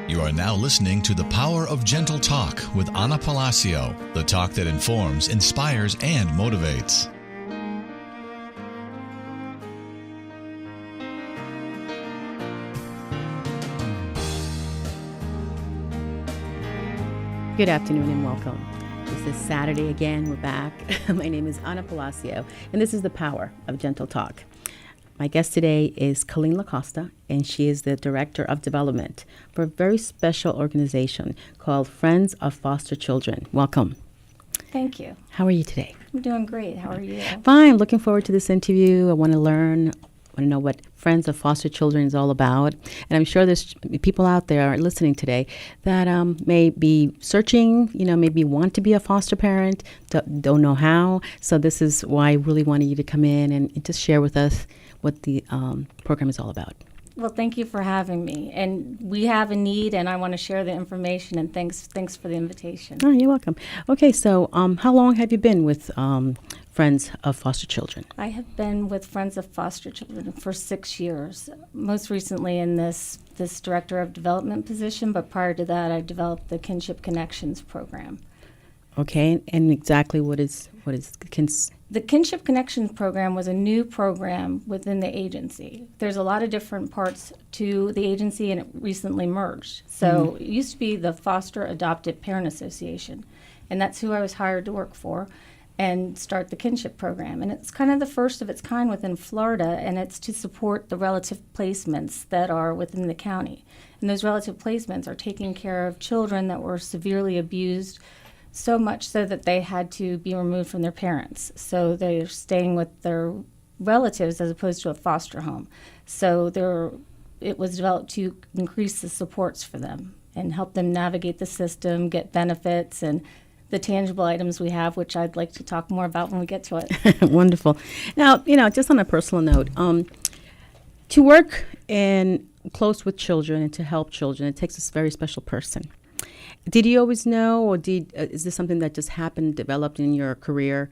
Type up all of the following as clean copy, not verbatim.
You are now listening to The Power of Gentle Talk with Anna Palacio, the talk that informs, inspires, and motivates. Good afternoon and welcome. This is Saturday again. We're back. My name is Anna Palacio, and this is The Power of Gentle Talk. My guest today is Coleen LaCosta, and she is the Director of Development for a very special organization called Friends of Foster Children. Welcome. Thank you. How are you today? I'm doing great. How are you? Fine. Looking forward to this interview. I want to learn. I want to know what Friends of Foster Children is all about. And I'm sure there's people out there listening today that may be searching, maybe want to be a foster parent, don't know how. So this is why I really wanted you to come in and just share with us what the program is all about. Well, thank you for having me. And we have a need, and I want to share the information, and thanks for the invitation. Oh, you're welcome. Okay, so how long have you been with Friends of Foster Children? I have been with Friends of Foster Children for 6 years, most recently in this Director of Development position, but prior to that, I developed the Kinship Connections program. Okay, and exactly what is The Kinship Connections program was a new program within the agency. There's a lot of different parts to the agency, and it recently merged. So It used to be the Foster Adopted Parent Association, and that's who I was hired to work for and start the Kinship program. And it's kind of the first of its kind within Florida, and it's to support the relative placements that are within the county. And those relative placements are taking care of children that were severely abused, so much so that they had to be removed from their parents. So they're staying with their relatives as opposed to a foster home. So it was developed to increase the supports for them and help them navigate the system, get benefits, and the tangible items we have, which I'd like to talk more about when we get to it. Wonderful. Now, just on a personal note, to work close with children and to help children, it takes a very special person. Did you always know, or is this something that just happened, developed in your career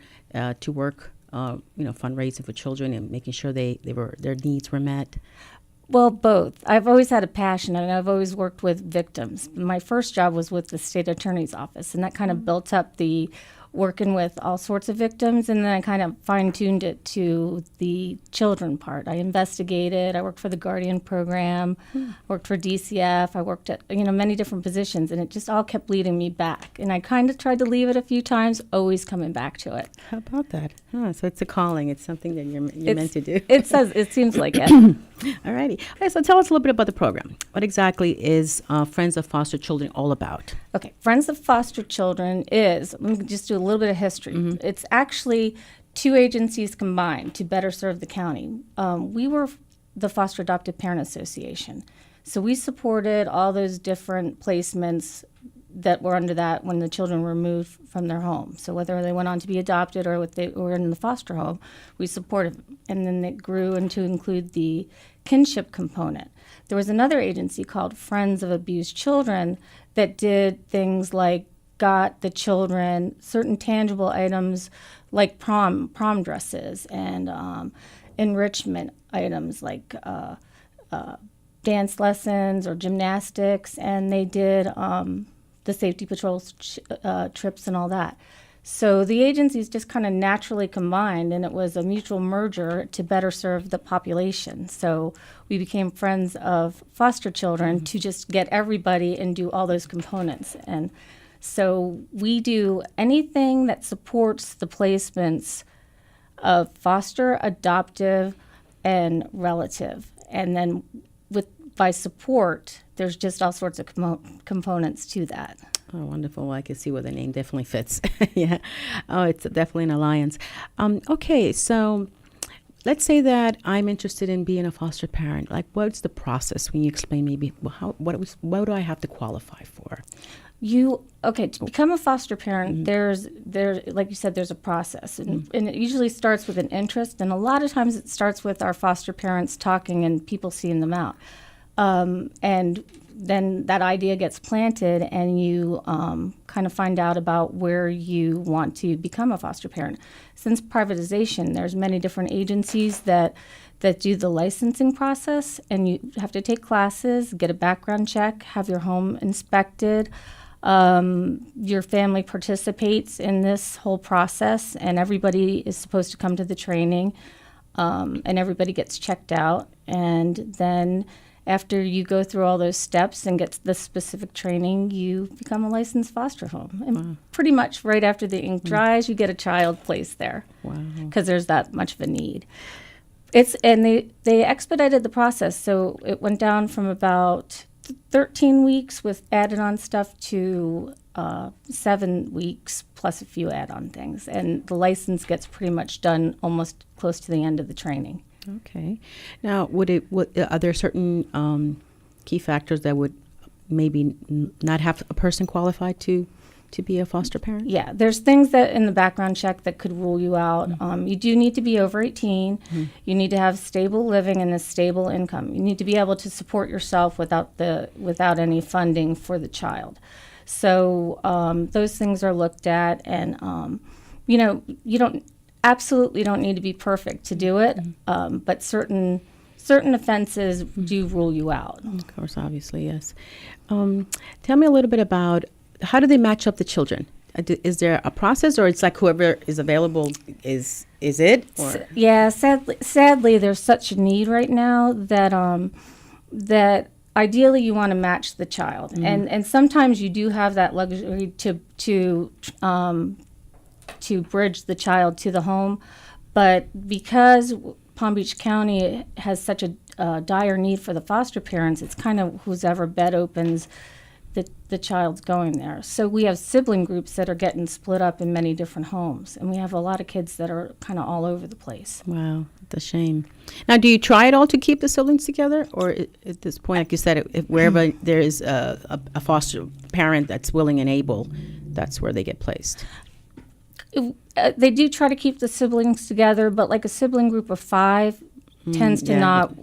to work, fundraising for children and making sure their needs were met? Well, both. I've always had a passion, and I've always worked with victims. My first job was with the state attorney's office, and that kind of built up the working with all sorts of victims, and then I kind of fine-tuned it to the children part. I investigated, I worked for the Guardian program, worked for DCF, I worked at many different positions, and it just all kept leading me back. And I kind of tried to leave it a few times, always coming back to it. How about that? So it's a calling. It's something that you're meant to do. It seems like it. All righty. Okay, so tell us a little bit about the program. What exactly is Friends of Foster Children all about? Okay, Friends of Foster Children let me just do a little bit of history. It's actually two agencies combined to better serve the county. We were the Foster Adopted Parent Association. So we supported all those different placements that were under that when the children were removed from their home. So whether they went on to be adopted or they were in the foster home, we supported them. And then it grew into include the kinship component. There was another agency called Friends of Abused Children that did things like got the children certain tangible items like prom dresses and enrichment items like dance lessons or gymnastics, and they did the safety patrols trips and all that. So the agencies just kind of naturally combined, and it was a mutual merger to better serve the population. So we became Friends of Foster Children to just get everybody and do all those components. And so we do anything that supports the placements of foster, adoptive, and relative. And then by support, there's just all sorts of components to that. Oh, wonderful. Well, I can see where the name definitely fits. Yeah. Oh, it's definitely an alliance. Okay, so let's say that I'm interested in being a foster parent. Like, what's the process? When you explain maybe what do I have to qualify for? To become a foster parent, there's like you said, there's a process, and it usually starts with an interest, and a lot of times it starts with our foster parents talking and people seeing them out. And then that idea gets planted, and you kind of find out about where you want to become a foster parent. Since privatization, there's many different agencies that that do the licensing process, and you have to take classes, get a background check, have your home inspected. Your family participates in this whole process, and everybody is supposed to come to the training, and everybody gets checked out. And then after you go through all those steps and get the specific training, you become a licensed foster home. And pretty much right after the ink dries, you get a child placed there. Wow. Because there's that much of a need. They expedited the process, so it went down from about 13 weeks with added on stuff to 7 weeks plus a few add-on things, and the license gets pretty much done almost close to the end of the training. Okay. Now, are there certain key factors that would maybe not have a person qualified to be a foster parent? Yeah, there's things that in the background check that could rule you out. You do need to be over 18. You need to have stable living and a stable income. You need to be able to support yourself without any funding for the child. So those things are looked at, and you absolutely don't need to be perfect to do it, but certain offenses do rule you out. Of course, obviously, yes. Tell me a little bit about how do they match up the children? Is there a process, or it's like whoever is available is it? Or? Yeah, sadly, there's such a need right now that ideally you want to match the child, and sometimes you do have that luxury to bridge the child to the home, but because Palm Beach County has such a dire need for the foster parents, it's kind of whoever bed opens, the child's going there. So we have sibling groups that are getting split up in many different homes, and we have a lot of kids that are kind of all over the place. Wow, that's a shame. Now, do you try at all to keep the siblings together, or at this point, like you said, if wherever there is a foster parent that's willing and able, that's where they get placed? They do try to keep the siblings together, but like a sibling group of 5 tends to not,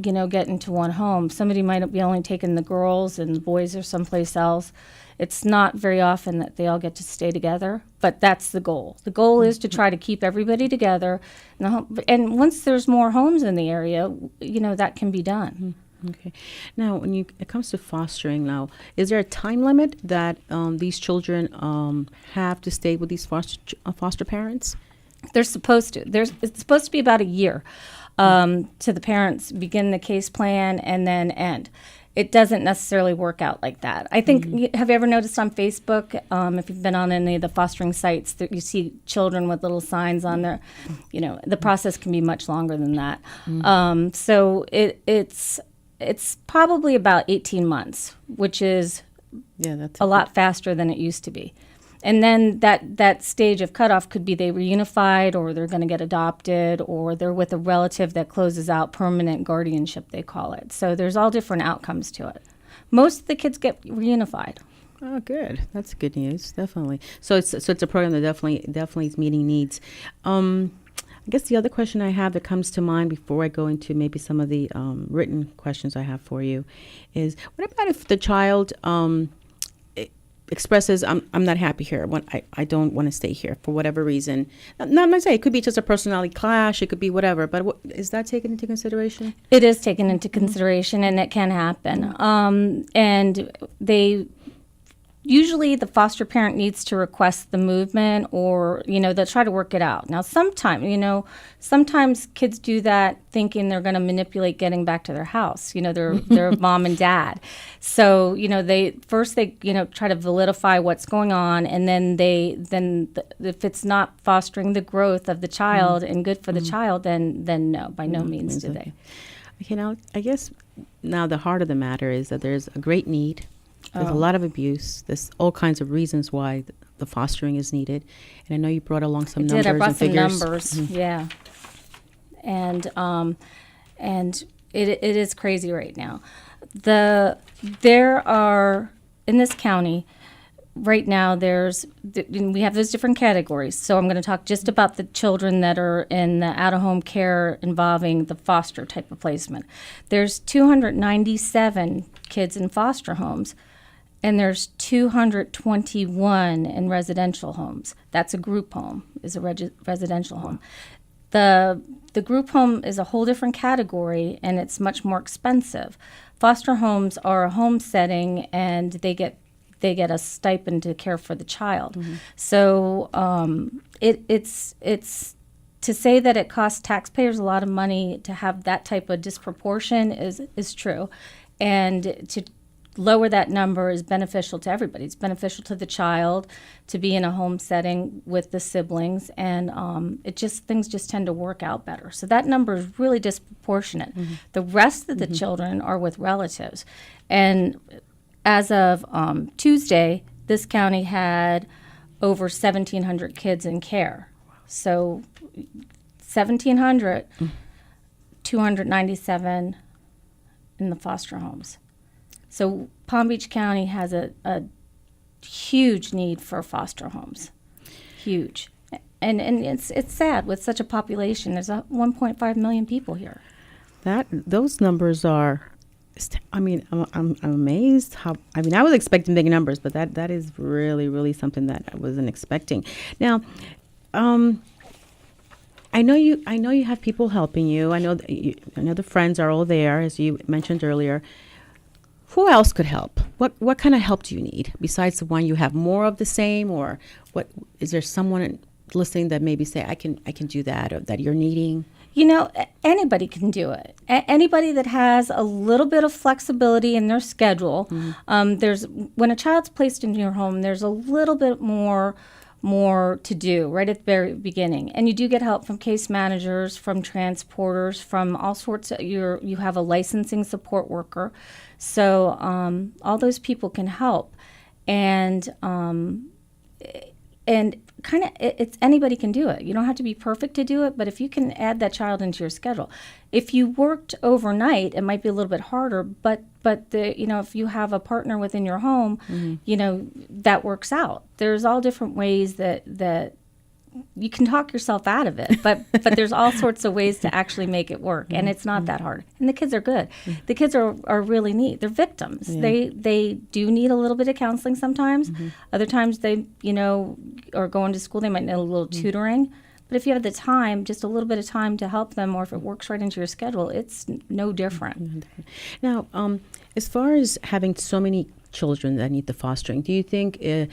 get into one home. Somebody might be only taking the girls and the boys are someplace else. It's not very often that they all get to stay together, but that's the goal. The goal is to try to keep everybody together in the home. And once there's more homes in the area, that can be done. Okay. Now, when it comes to fostering now, is there a time limit that these children have to stay with these foster parents? They're supposed to. It's supposed to be about a year to the parents begin the case plan and then end. It doesn't necessarily work out like that. I think, have you ever noticed on Facebook, if you've been on any of the fostering sites, that you see children with little signs on there? The process can be much longer than that. So it's probably about 18 months, which is that's a lot faster than it used to be. And then that stage of cutoff could be they reunified, or they're going to get adopted, or they're with a relative that closes out permanent guardianship, they call it. So there's all different outcomes to it. Most of the kids get reunified. Oh, good. That's good news, definitely. So it's a program that definitely is meeting needs. I guess the other question I have that comes to mind before I go into maybe some of the written questions I have for you is, what about if the child expresses, I'm not happy here. I don't want to stay here for whatever reason. Not to say it could be just a personality clash. It could be whatever. But is that taken into consideration? It is taken into consideration, and it can happen. And usually the foster parent needs to request the movement, or, they'll try to work it out. Now, sometimes kids do that thinking they're going to manipulate getting back to their house, their mom and dad. So, they try to validify what's going on, and then if it's not fostering the growth of the child and good for the child, then no, by no means do they. Okay, now, I guess now the heart of the matter is that there's a great need. There's a lot of abuse. There's all kinds of reasons why the fostering is needed. And I know you brought along some numbers and figures. I brought some numbers, yeah. And it is crazy right now. There are, in this county, right now, we have those different categories. So I'm going to talk just about the children that are in the out-of-home care involving the foster type of placement. There's 297 kids in foster homes, and there's 221 in residential homes. That's a group home, is a residential home. The The group home is a whole different category, and it's much more expensive. Foster homes are a home setting, and they get a stipend to care for the child. So it's to say that it costs taxpayers a lot of money to have that type of disproportion is true, and to lower that number is beneficial to everybody. It's beneficial to the child to be in a home setting with the siblings, and things just tend to work out better. So that number is really disproportionate. The rest of the children are with relatives, and as of Tuesday, this county had over 1,700 kids in care. So 1,700, 297 in the foster homes. So Palm Beach County has a huge need for foster homes, huge. And it's sad with such a population. There's 1.5 million people here. Those numbers are, I mean, I'm amazed how, I mean, I was expecting big numbers, but that is really, really something that I wasn't expecting. Now, I know you have people helping you. I know the friends are all there, as you mentioned earlier. Who else could help? What kind of help do you need besides the one you have? More of the same, or what? Is there someone listening that maybe say I can do that, or that you're needing? You know, anybody can do it. Anybody that has a little bit of flexibility in their schedule. There's when a child's placed into your home, there's a little bit more to do right at the very beginning, and you do get help from case managers, from transporters, from all sorts of. You have a licensing support worker, so all those people can help, and kind of it's anybody can do it. You don't have to be perfect to do it, but if you can add that child into your schedule. If you worked overnight, it might be a little bit harder, but if you have a partner within your home, that works out. There's all different ways that you can talk yourself out of it, but there's all sorts of ways to actually make it work, and it's not that hard. And the kids are good. The kids are really neat. They're victims. Yeah. They do need a little bit of counseling sometimes. Other times they, are going to school. They might need a little tutoring. But if you have the time, just a little bit of time to help them, or if it works right into your schedule, it's no different. Now, as far as having so many children that need the fostering, do you think a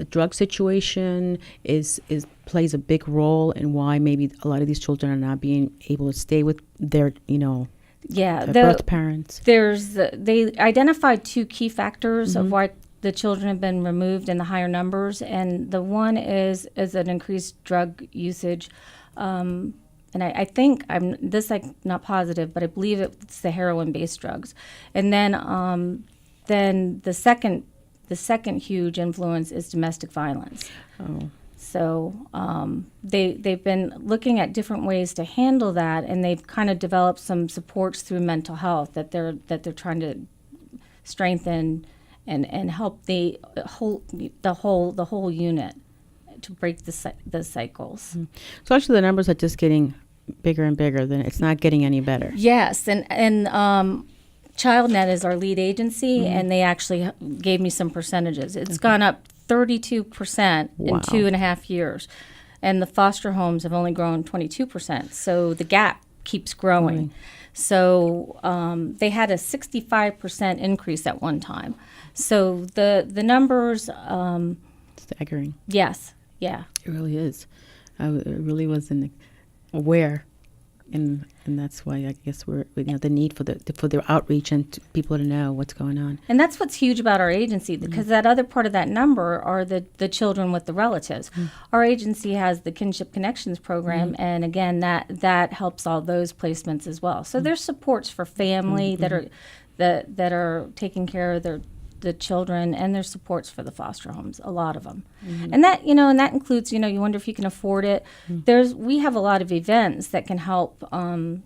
drug situation plays a big role in why maybe a lot of these children are not being able to stay with their birth parents? They identified two key factors of why the children have been removed in the higher numbers, and the one is an increased drug usage. And I think I'm not positive, but I believe it's the heroin-based drugs. And then the second huge influence is domestic violence. Oh. So they've been looking at different ways to handle that, and they've kind of developed some supports through mental health that they're trying to strengthen and help the whole unit to break the cycles. So actually, the numbers are just getting bigger and bigger. Then it's not getting any better. Yes, and ChildNet is our lead agency, and they actually gave me some percentages. It's gone up 32% in 2.5 years, and the foster homes have only grown 22%. So the gap keeps growing. So they had a 65% increase at one time. So the numbers staggering. Yes, yeah, it really is. I really wasn't aware. And that's why I guess we're the need for the outreach and people to know what's going on. And that's what's huge about our agency, because that other part of that number are the children with the relatives. Our agency has the Kinship Connections program, and again that helps all those placements as well. So there's supports for family that are taking care of the children, and there's supports for the foster homes, a lot of them. And that includes, you wonder if you can afford it. We have a lot of events that can help, and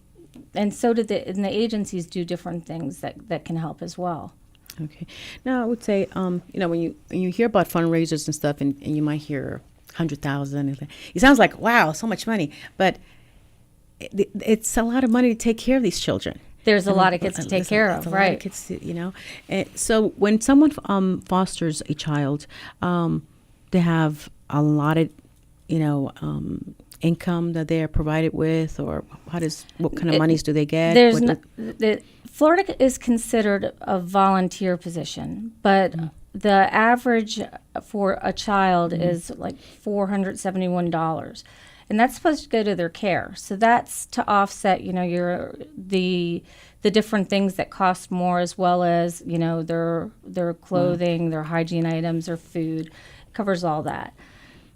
so and the agencies do different things that can help as well. Okay. Now I would say, when you hear about fundraisers and stuff, and you might hear 100,000, it sounds like, wow, so much money, but it's a lot of money to take care of these children. There's a lot of kids to take care of, right? A lot of kids, so when someone fosters a child, they have a lot of, income that they are provided with, or what kind of monies do they get? Florida is considered a volunteer position, but the average for a child is like $471. And that's supposed to go to their care. So that's to offset, the different things that cost more, as well as, their clothing, their hygiene items, their food. It covers all that.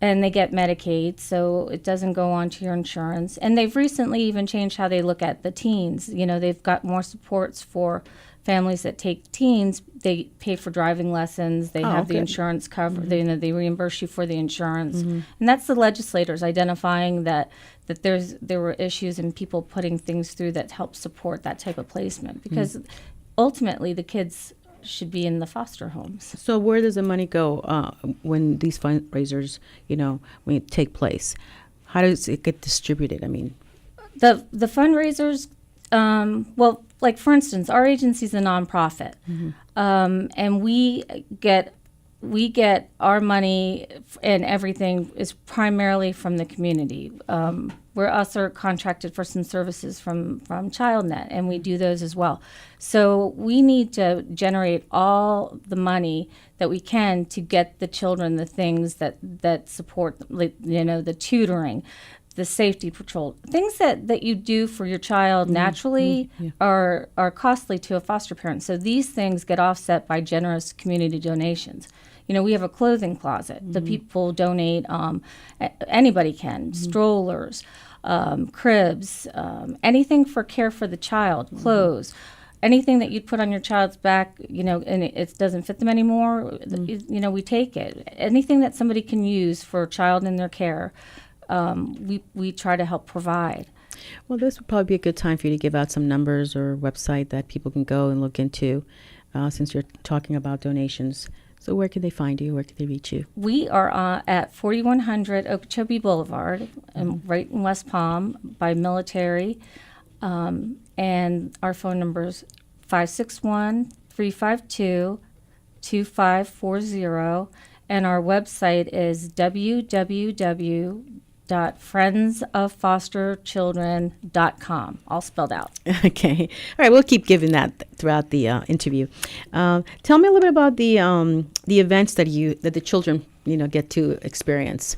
And they get Medicaid, so it doesn't go on to your insurance. And they've recently even changed how they look at the teens. They've got more supports for families that take teens. They pay for driving lessons. They have the insurance cover. They reimburse you for the insurance. And that's the legislators identifying that there were issues and people putting things through that help support that type of placement. Because ultimately the kids should be in the foster homes. So where does the money go when these fundraisers, when it take place? How does it get distributed? I mean, the fundraisers, like for instance, our agency is a nonprofit, and we get our money and everything is primarily from the community. We're also contracted for some services from ChildNet, and we do those as well. So we need to generate all the money that we can to get the children the things that support, the tutoring, the safety patrol, things that you do for your child naturally are costly to a foster parent. So these things get offset by generous community donations. We have a clothing closet. The people donate, anybody can, strollers, cribs, anything for care for the child, clothes, anything that you'd put on your child's back, and it doesn't fit them anymore, we take it. Anything that somebody can use for a child in their care, we try to help provide. Well, this would probably be a good time for you to give out some numbers or website that people can go and look into, since you're talking about donations. So where can they find you? Where can they reach you? We are at 4100 Okeechobee Boulevard, right in West Palm by Military. And our phone number is 561-352-2540. And our website is www.friendsoffosterchildren.com, all spelled out. Okay. All right. We'll keep giving that throughout the interview. Tell me a little bit about the events that the children get to experience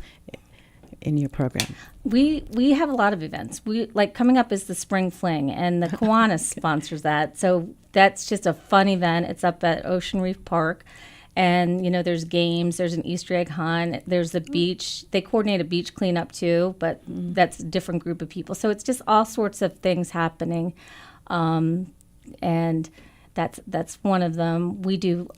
in your program. We have a lot of events. Coming up is the Spring Fling, and the Kiwanis sponsors that. So that's just a fun event. It's up at Ocean Reef Park. And, there's games, there's an Easter egg hunt, there's the beach. They coordinate a beach cleanup too, but that's a different group of people. So it's just all sorts of things happening. And that's one of them. We do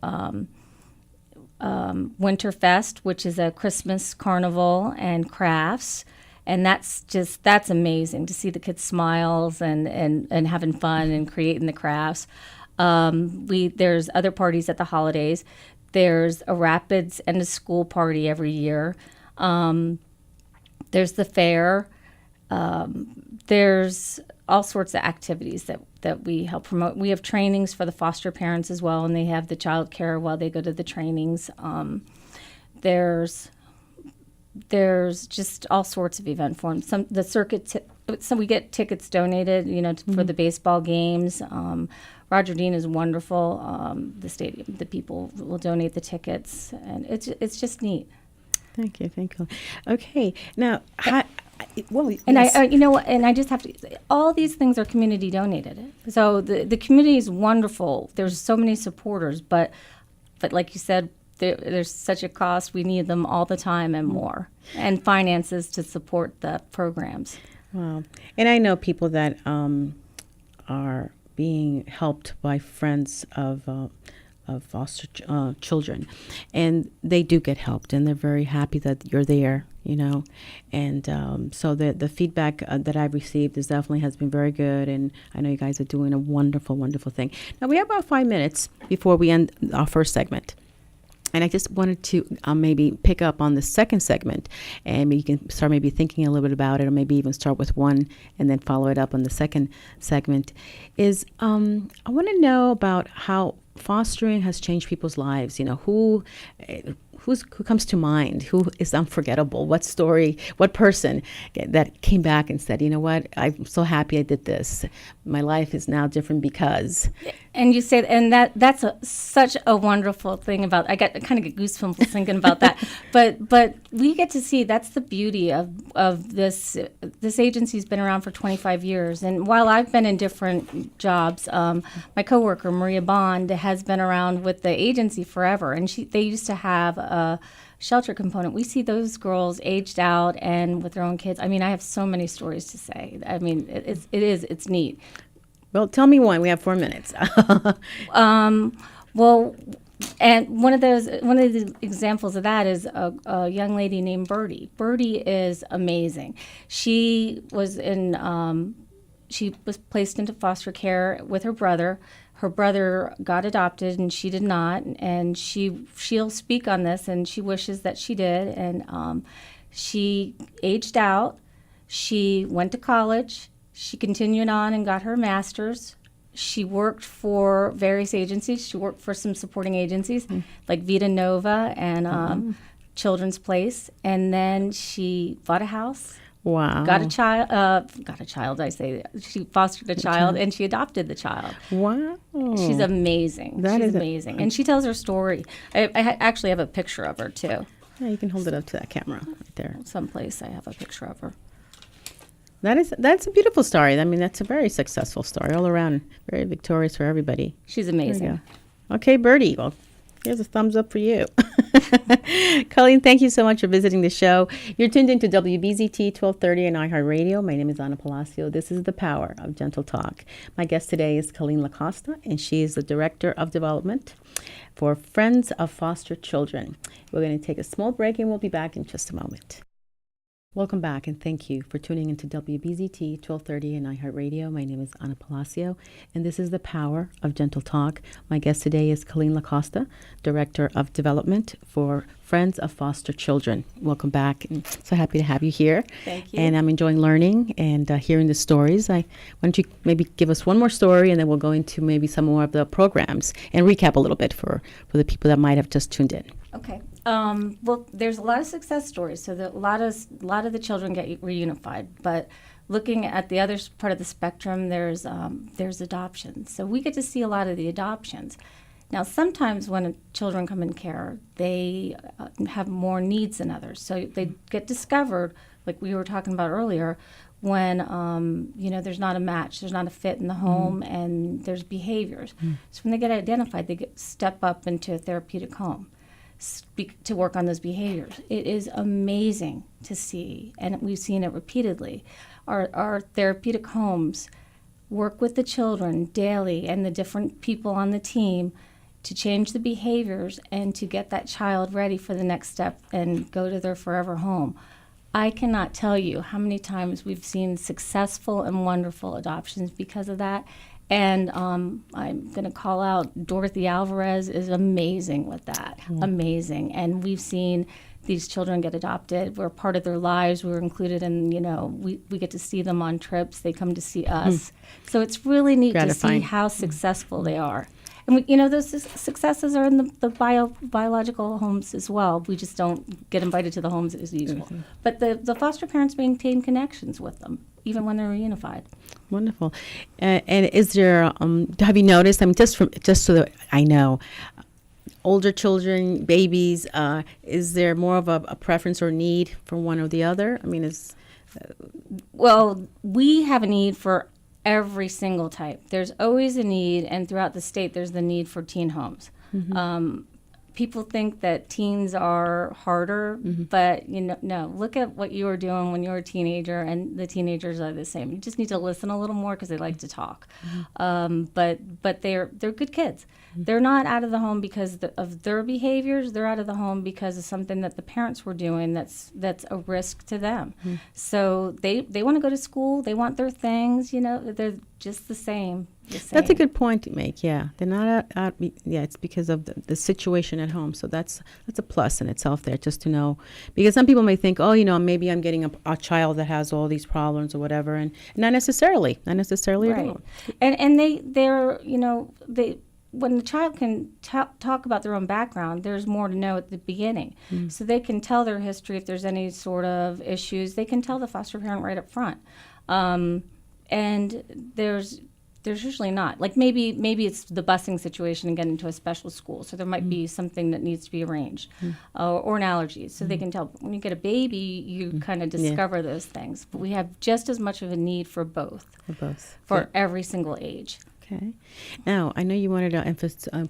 Winterfest, which is a Christmas carnival and crafts. And that's amazing to see the kids' smiles and having fun and creating the crafts. There's other parties at the holidays. There's a Rapids and a school party every year. There's the fair. There's all sorts of activities that we help promote. We have trainings for the foster parents as well, and they have the child care while they go to the trainings. There's just all sorts of event forms. So we get tickets donated, for the baseball games. Roger Dean is wonderful. The stadium, the people will donate the tickets, and it's just neat. Thank you. Okay, now, I just have to. All these things are community donated, so the community is wonderful. There's so many supporters, but like you said, there's such a cost. We need them all the time and more, and finances to support the programs. Wow, and I know people that are being helped by friends of foster children, and they do get helped, and they're very happy that you're there, and so the feedback that I've received has been very good, and I know you guys are doing a wonderful thing. Now we have about 5 minutes before we end our first segment. And I just wanted to maybe pick up on the second segment, and you can start maybe thinking a little bit about it, or maybe even start with one and then follow it up on the second segment. I want to know about how fostering has changed people's lives. Who who comes to mind? Who is unforgettable? What story, what person that came back and said, you know what, I'm so happy I did this. My life is now different because. And you say, and that's such a wonderful thing about, I kind of get goosebumps thinking about that. But we get to see, that's the beauty of this agency's been around for 25 years. And while I've been in different jobs, my coworker, Maria Bond, has been around with the agency forever. And they used to have a shelter component. We see those girls aged out and with their own kids. I mean, I have so many stories to say. I mean, it's neat. Well, tell me one. We have 4 minutes. Well, and one of the examples of that is a young lady named Birdie. Birdie is amazing. She was placed into foster care with her brother. Her brother got adopted and she did not, and she'll speak on this, and she wishes that she did. And she aged out. She went to college. She continued on and got her master's. She worked for various agencies. She worked for some supporting agencies like Vita Nova and Children's Place. And then she bought a house. Wow. Got a child, I say. She fostered a child and she adopted the child. Wow. She's amazing. She's amazing. And she tells her story. I actually have a picture of her, too. Yeah, you can hold it up to that camera right there. Someplace I have a picture of her. That's a beautiful story. I mean, that's a very successful story all around. Very victorious for everybody. She's amazing. Okay, Birdie. Well, here's a thumbs up for you. Coleen, thank you so much for visiting the show. You're tuned into WBZT 1230 and iHeartRadio. My name is Ana Palacio. This is The Power of Gentle Talk. My guest today is Coleen LaCosta, and she is the Director of Development for Friends of Foster Children. We're going to take a small break, and we'll be back in just a moment. Welcome back, and thank you for tuning into WBZT 1230 and iHeartRadio. My name is Ana Palacio, and this is The Power of Gentle Talk. My guest today is Coleen LaCosta, Director of Development for Friends of Foster Children. Welcome back, and so happy to have you here. Thank you. And I'm enjoying learning and hearing the stories. Why don't you maybe give us one more story, and then we'll go into maybe some more of the programs and recap a little bit for the people that might have just tuned in. Okay. Well, there's a lot of success stories, so a lot of the children get reunified. But looking at the other part of the spectrum, there's adoptions. So we get to see a lot of the adoptions. Now, sometimes when children come in care, they have more needs than others. So they get discovered, like we were talking about earlier, when there's not a match, there's not a fit in the home, and there's behaviors. So when they get identified, they step up into a therapeutic home to work on those behaviors. It is amazing to see, and we've seen it repeatedly. Our therapeutic homes work with the children daily and the different people on the team to change the behaviors and to get that child ready for the next step and go to their forever home. I cannot tell you how many times we've seen successful and wonderful adoptions because of that. And I'm going to call out Dorothy Alvarez is amazing with that, amazing. And we've seen these children get adopted. We're part of their lives. We're included in, we get to see them on trips. They come to see us. So it's really neat Gratifying. to see how successful they are. And, those successes are in the biological homes as well. We just don't get invited to the homes as usual. But the foster parents maintain connections with them, even when they're reunified. Wonderful. And is there, have you noticed, just so that I know, older children, babies, is there more of a preference or need for one or the other? I mean, Well, we have a need for every single type. There's always a need, and throughout the state, there's the need for teen homes. People think that teens are harder, but no. Look at what you were doing when you were a teenager, and the teenagers are the same. You just need to listen a little more because they like to talk. But they're good kids. They're not out of the home because of their behaviors. They're out of the home because of something that the parents were doing that's a risk to them. So they want to go to school. They want their things. They're just the same. That's a good point to make. Yeah, they're not out. Yeah, it's because of the situation at home. So that's a plus in itself there, just to know, because some people may think, maybe I'm getting a child that has all these problems or whatever, and not necessarily at right. all. And when the child can talk about their own background, there's more to know at the beginning. So they can tell their history. If there's any sort of issues, they can tell the foster parent right up front. And there's usually not. Like maybe it's the busing situation and getting to a special school. So there might be something that needs to be arranged, or an allergy. So they can tell. But when you get a baby, you kind of discover those things. But we have just as much of a need for both. For every single age. Okay. Now, I know you wanted to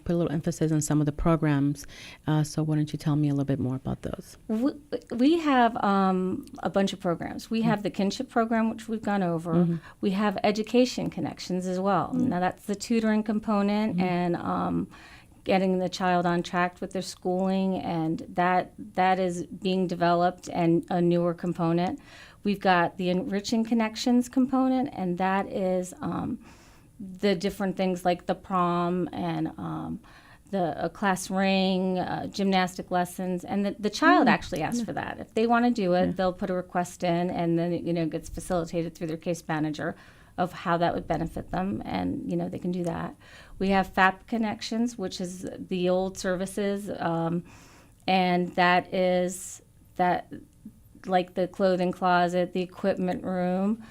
put a little emphasis on some of the programs, so why don't you tell me a little bit more about those? We have a bunch of programs. We have the kinship program, which we've gone over. We have education connections as well. Now, that's the tutoring component and getting the child on track with their schooling, and that is being developed and a newer component. We've got the enriching connections component, and that is the different things like the prom and the class ring, gymnastic lessons, and the child actually asks for that. If they want to do it, they'll put a request in, and then it gets facilitated through their case manager of how that would benefit them, and they can do that. We have FAP Connections, which is the old services, and that is that like the clothing closet, the equipment room.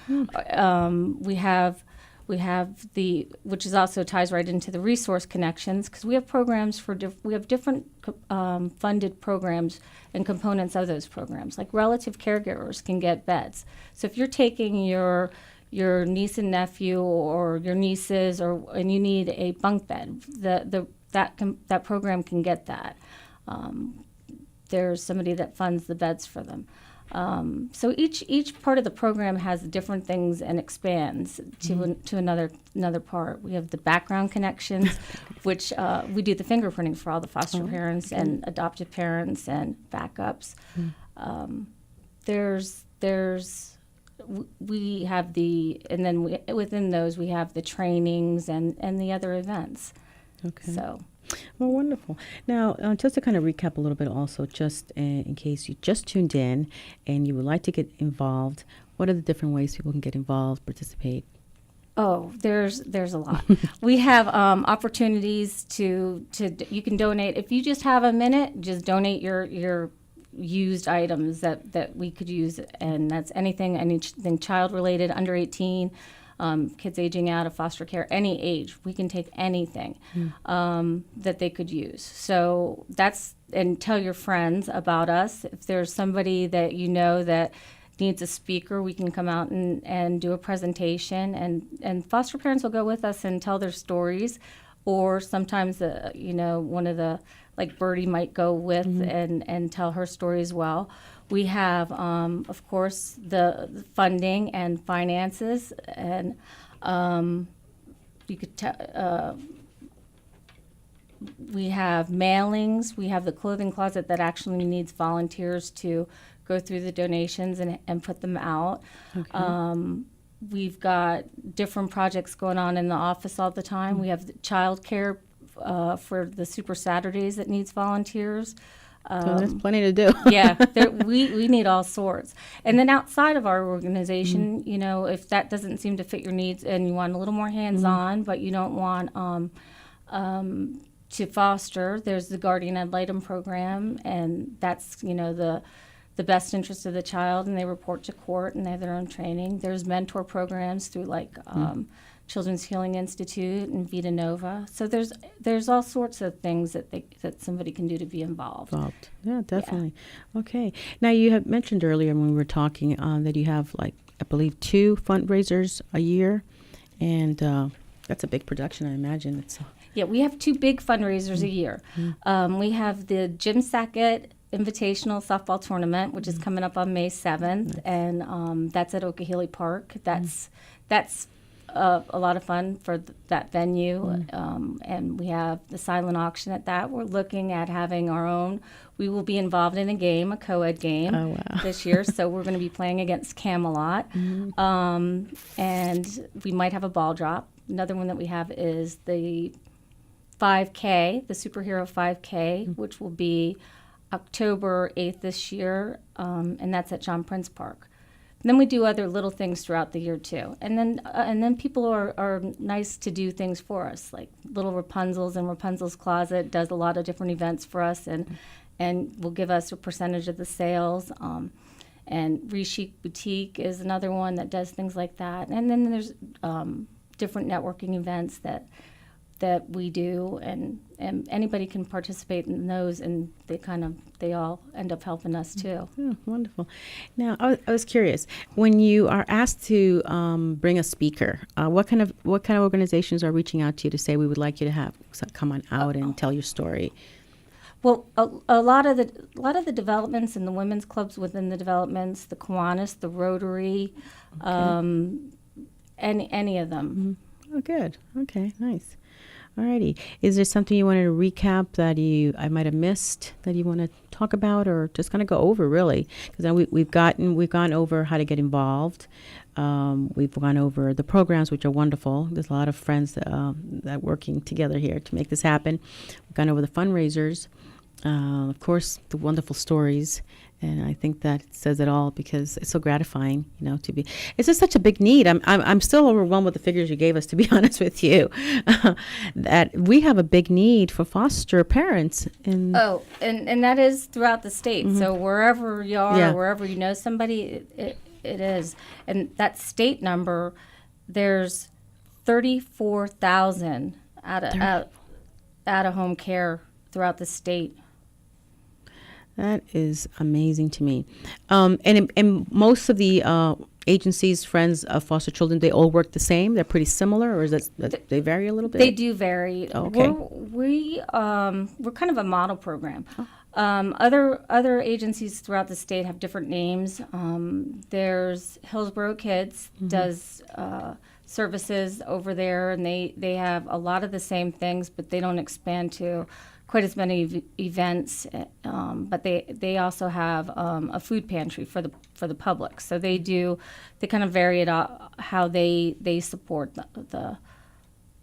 We have the, which is also ties right into the resource connections, because we have programs we have different funded programs and components of those programs. Like relative caregivers can get beds. So if you're taking your niece and nephew or your nieces, and you need a bunk bed, that program can get that. There's somebody that funds the beds for them. So each part of the program has different things and expands to another part. We have the background connections, which we do the fingerprinting for all the foster parents and adoptive parents and backups. We have within those we have the trainings and the other events. Okay. So. Well, wonderful. Now, just to kind of recap a little bit also, just in case you just tuned in and you would like to get involved, what are the different ways people can get involved, participate? Oh, there's a lot. We have opportunities to you can donate. If you just have a minute, just donate your used items that we could use, and that's anything child-related, under 18, kids aging out of foster care, any age. We can take anything that they could use. So and tell your friends about us. If there's somebody that that needs a speaker, we can come out and do a presentation, and foster parents will go with us and tell their stories, or sometimes one of the, like Birdie might go with and tell her story as well. We have, of course, the funding and finances, and you could we have mailings. We have the clothing closet that actually needs volunteers to go through the donations and put them out. Okay. We've got different projects going on in the office all the time. We have child care for the Super Saturdays that needs volunteers. So there's plenty to do. Yeah, we need all sorts. And then outside of our organization, if that doesn't seem to fit your needs and you want a little more hands-on, but you don't want to foster, there's the Guardian Ad Litem program, and that's, the best interest of the child, and they report to court, and they have their own training. There's mentor programs through, like, Children's Healing Institute and Vita Nova. So there's all sorts of things that somebody can do to be involved. Yeah, definitely. Yeah. Okay. Now, you had mentioned earlier when we were talking that you have, like, I believe 2 fundraisers a year, and that's a big production, I imagine. Yeah, we have 2 big fundraisers a year. We have the Jim Sackett Invitational Softball Tournament, which is coming up on May 7th, and that's at Okehilly Park. That's a lot of fun for that venue, and we have the silent auction at that. We're looking at having our own. We will be involved in a co-ed game this year, so we're going to be playing against Camelot, and we might have a ball drop. Another one that we have is the 5K, the Superhero 5K, which will be October 8th this year, and that's at John Prince Park. Then we do other little things throughout the year too, and then people are nice to do things for us, like Little Rapunzel's and Rapunzel's Closet does a lot of different events for us, and will give us a percentage of the sales. And Reschic Boutique is another one that does things like that, and then there's different networking events that we do, and anybody can participate in those, and they all end up helping us too. Oh, wonderful. Now, I was curious, when you are asked to bring a speaker, what kind of organizations are reaching out to you to say we would like you to have come on out and tell your story? Well, a lot of the developments and the women's clubs within the developments, the Kiwanis, the Rotary, any of them. Mm-hmm. Oh, good. Okay, nice. Alrighty. Is there something you wanted to recap that I might have missed that you want to talk about, or just kind of go over really? Because we've gone over how to get involved. We've gone over the programs, which are wonderful. There's a lot of friends that are working together here to make this happen. We've gone over the fundraisers, of course, the wonderful stories. And I think that says it all, because it's so gratifying, to be. It's just such a big need. I'm still overwhelmed with the figures you gave us, to be honest with you. That we have a big need for foster parents. And that is throughout the state. Mm-hmm. So wherever you are, wherever you know somebody, it is. And that state number, there's 34,000 out of home care throughout the state. That is amazing to me. And most of the agencies, friends of foster children, they all work the same? They're pretty similar, or is that they vary a little bit? They do vary. Oh, okay. We're kind of a model program. Oh. Other agencies throughout the state have different names. There's Hillsborough Kids does services over there, and they have a lot of the same things, but they don't expand to quite as many events, but they also have a food pantry for the public. So they kind of vary it how they support the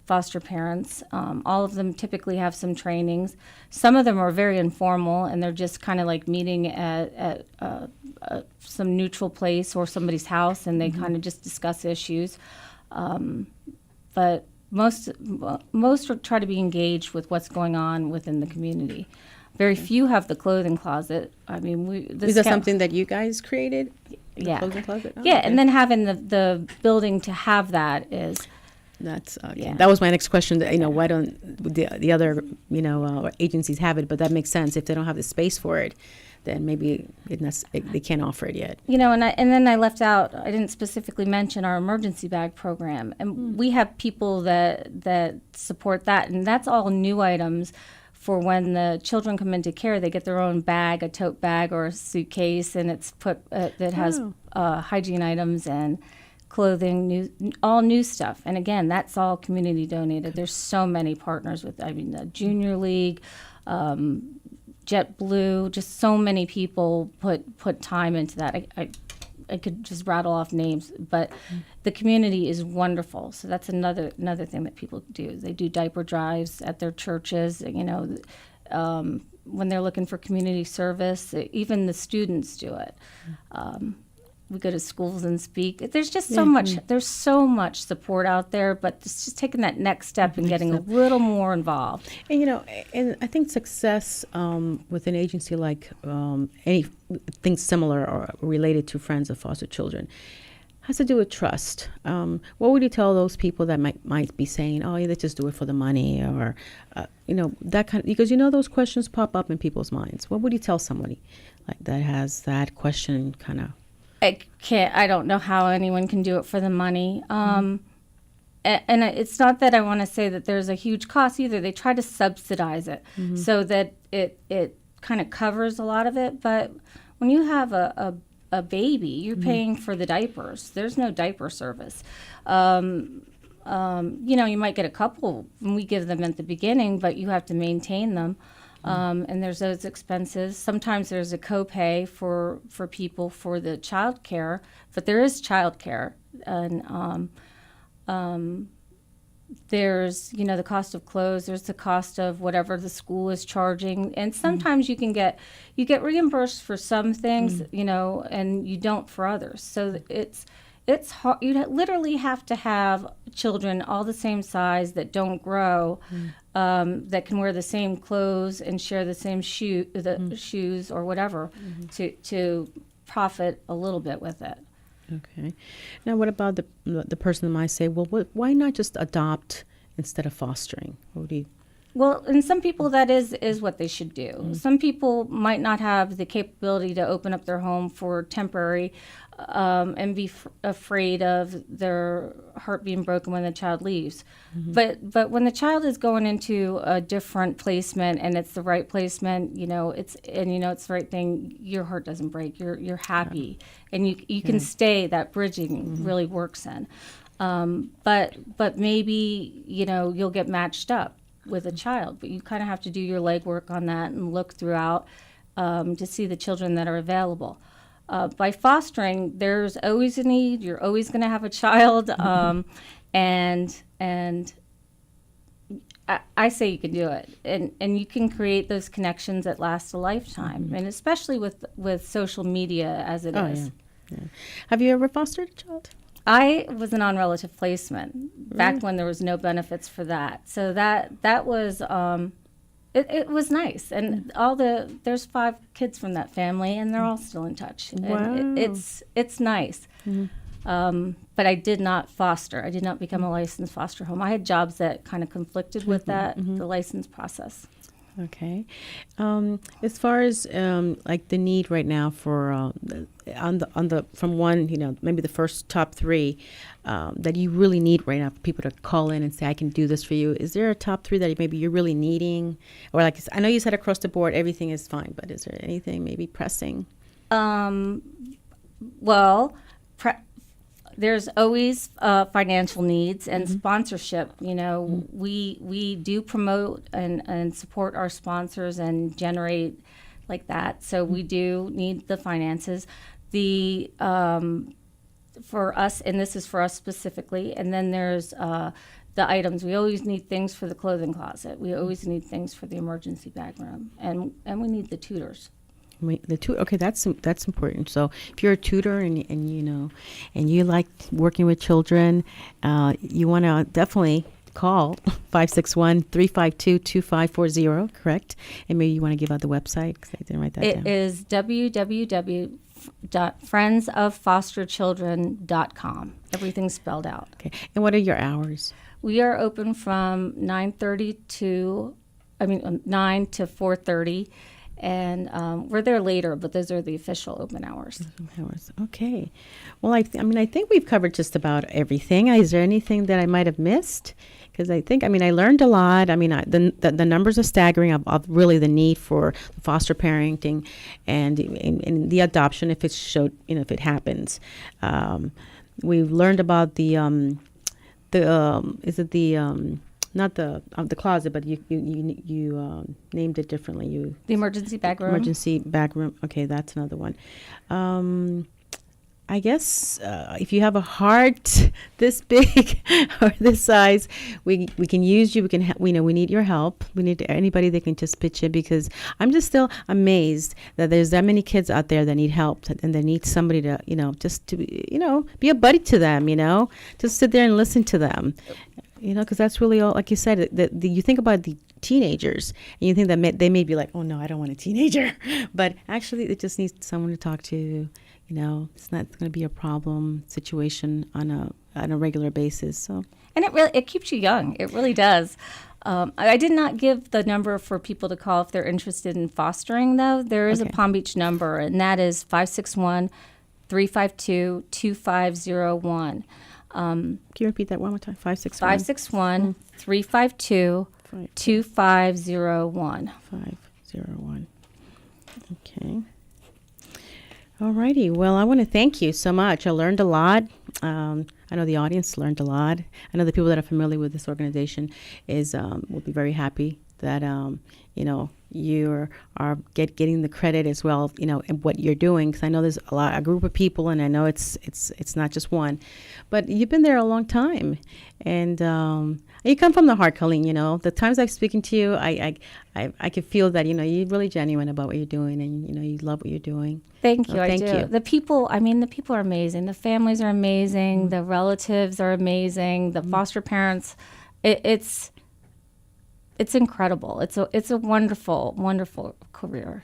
foster parents. All of them typically have some trainings. Some of them are very informal, and they're just kind of like meeting at some neutral place or somebody's house, and they kind of just discuss issues. But most try to be engaged with what's going on within the community. Very few have the clothing closet. I mean, is that something that you guys created? Yeah, clothing closet. Oh, yeah, okay. And then having the building to have that is. That's okay. Yeah. That was my next question. Why don't the other agencies have it? But that makes sense. If they don't have the space for it, then maybe they can't offer it yet. And then I left out, I didn't specifically mention our emergency bag program. And we have people that support that. And that's all new items for when the children come into care. They get their own bag, a tote bag or a suitcase, and it's put that has hygiene items and clothing, all new stuff. And again, that's all community donated. There's so many partners the Junior League, JetBlue, just so many people put time into that. I could just rattle off names, but the community is wonderful. So that's another thing that people do. They do diaper drives at their churches. When they're looking for community service, even the students do it. We go to schools and speak. There's just so much. There's so much support out there, but it's just taking that next step and getting a little more involved. And and I think success with an agency like anything similar or related to Friends of Foster Children has to do with trust. What would you tell those people that might be saying, "Oh, yeah, they just do it for the money," or that kind of, because those questions pop up in people's minds. What would you tell somebody like that has that question kind of? I don't know how anyone can do it for the money. And it's not that I want to say that there's a huge cost either. They try to subsidize it so that it kind of covers a lot of it. But when you have a baby, you're paying for the diapers. There's no diaper service. You might get a couple when we give them at the beginning, but you have to maintain them. And there's those expenses. Sometimes there's a copay for people for the child care, but there is child care. And There's, the cost of clothes, there's the cost of whatever the school is charging. And sometimes you get reimbursed for some things, and you don't for others. So it's hard. You literally have to have children all the same size that don't grow, that can wear the same clothes and share the same shoes or whatever, to profit a little bit with it. Okay. Now, what about the person that might say, well, why not just adopt instead of fostering? What do you? Well, and some people, that is what they should do. Some people might not have the capability to open up their home for temporary, and be afraid of their heart being broken when the child leaves. But when the child is going into a different placement and it's the right placement, it's the right thing, your heart doesn't break. You're happy, and you can stay. That bridging really works in. But maybe you'll get matched up with a child, but you kind of have to do your legwork on that and look throughout to see the children that are available. By fostering, there's always a need. You're always going to have a child, and I say you can do it, and you can create those connections that last a lifetime, and especially with social media as it is. Yeah. Have you ever fostered a child? I was a non-relative placement back when there was no benefits for that. So that was it was nice, and there's 5 kids from that family, and they're all still in touch. Wow. And it's nice. But I did not foster. I did not become a licensed foster home. I had jobs that kind of conflicted with that, the license process. Okay. As far as like the need right now for from one, maybe the first top 3 that you really need right now for people to call in and say, I can do this for you. Is there a top 3 that maybe you're really needing? Or like, I know you said across the board, everything is fine, but is there anything maybe pressing? Well, there's always financial needs and sponsorship. We do promote and support our sponsors and generate like that. So we do need the finances. For us, and this is for us specifically, and then there's the items. We always need things for the clothing closet. We always need things for the emergency bag room, and we need the tutors. Okay, that's important. So if you're a tutor and you like working with children, you want to definitely call 561-352-2540, correct? And maybe you want to give out the website, because I didn't write that down. It is www.friendsoffosterchildren.com. Everything's spelled out. Okay. And what are your hours? We are open from 9 to 4:30. And we're there later, but those are the official open hours. Okay. Well, I think we've covered just about everything. Is there anything that I might have missed? Because I learned a lot. The numbers are staggering of really the need for foster parenting and the adoption if if it happens. We've learned about not the closet, but you named it differently. The emergency bag room. Emergency bag room. Okay, that's another one. I guess if you have a heart this big or this size, we can use you. We need your help. We need anybody that can just pitch in, because I'm just still amazed that there's that many kids out there that need help and they need somebody to just to be a buddy to them. Just sit there and listen to them. Because that's really all, like you said, you think about the teenagers and you think that they may be like, oh no, I don't want a teenager. But actually it just needs someone to talk to. It's not going to be a problem situation on a regular basis. So, and it keeps you young. It really does. I did not give the number for people to call if they're interested in fostering, though. There is a Palm Beach number, and that is 561-352-2501. Can you repeat that one more time? 561-352-2501. 501. Okay. All righty. Well, I want to thank you so much. I learned a lot. I know the audience learned a lot. I know the people that are familiar with this organization will be very happy that you are getting the credit as well, in what you're doing. Because I know there's a group of people, and I know it's not just one, but you've been there a long time, and you come from the heart, Coleen. The times I've spoken to you, I could feel that you're really genuine about what you're doing, and you love what you're doing. Thank you. So I do. The people are amazing. The families are amazing. The relatives are amazing. The foster parents, it's incredible. It's a wonderful, wonderful career.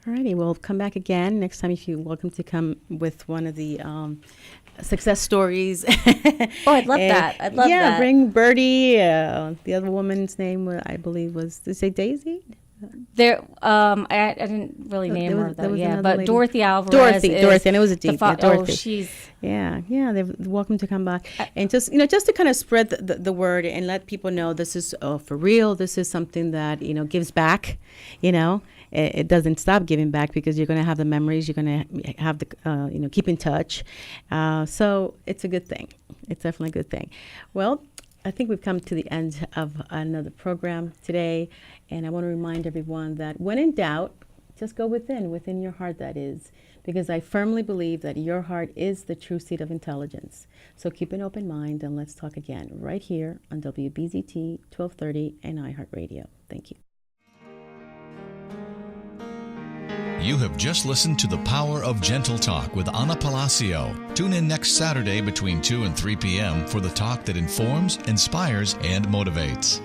Alrighty, we'll come back again next time. If you're welcome to come with one of the success stories. Oh, I'd love that. I'd love that. Yeah, bring Birdie. The other woman's name, I believe, was, did you say Daisy? There, I didn't really name her though. Yeah, but lady. Dorothy Alvarez. Dorothy, and it was a D. Dorothy. Oh, she's. Yeah. They're welcome to come back, and just to kind of spread the word and let people know this is for real. This is something that gives back. It doesn't stop giving back, because you're going to have the memories. You're going to have the keep in touch. So it's a good thing. It's definitely a good thing. Well, I think we've come to the end of another program today, and I want to remind everyone that when in doubt, just go within your heart, that is, because I firmly believe that your heart is the true seat of intelligence. So keep an open mind, and let's talk again right here on WBZT 1230 and iHeartRadio. Thank you. You have just listened to The Power of Gentle Talk with Ana Palacio. Tune in next Saturday between 2 and 3 p.m. for the talk that informs, inspires, and motivates.